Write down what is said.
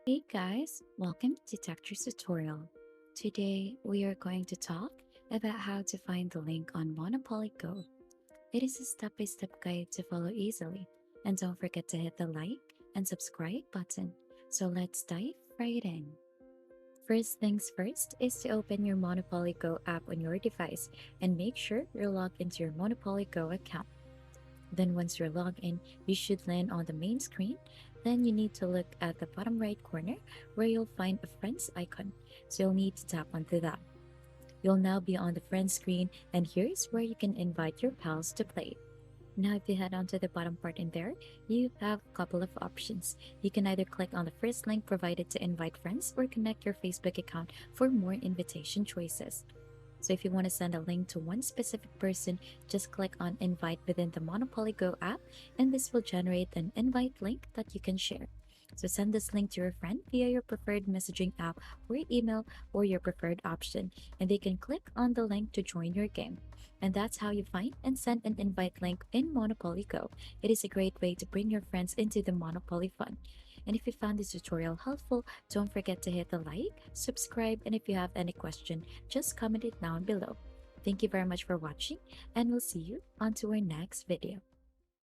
Hey guys, welcome to Texture's tutorial. Today we are going to talk about how to find the link on Monopoly Go. It is a step-by-step guide to follow easily. And don't forget to hit the like and subscribe button. So let's dive right in. First things first is to open your Monopoly Go app on your device and make sure you're logged into your Monopoly Go account. Then once you're logged in, you should land on the main screen. Then you need to look at the bottom right corner where you'll find a friends icon. So you'll need to tap onto that. You'll now be on the friends screen and here's where you can invite your pals to play. Now if you head onto the bottom part in there, you have a couple of options. You can either click on the first link provided to invite friends or connect your Facebook account for more invitation choices. So if you want to send a link to one specific person, just click on invite within the Monopoly Go app and this will generate an invite link that you can share. So send this link to your friend via your preferred messaging app or email or your preferred option and they can click on the link to join your game. And that's how you find and send an invite link in Monopoly Go. It is a great way to bring your friends into the Monopoly fun. And if you found this tutorial helpful, don't forget to hit the like, subscribe, and if you have any question, just comment it down below. Thank you very much for watching, and we'll see you on to our next video.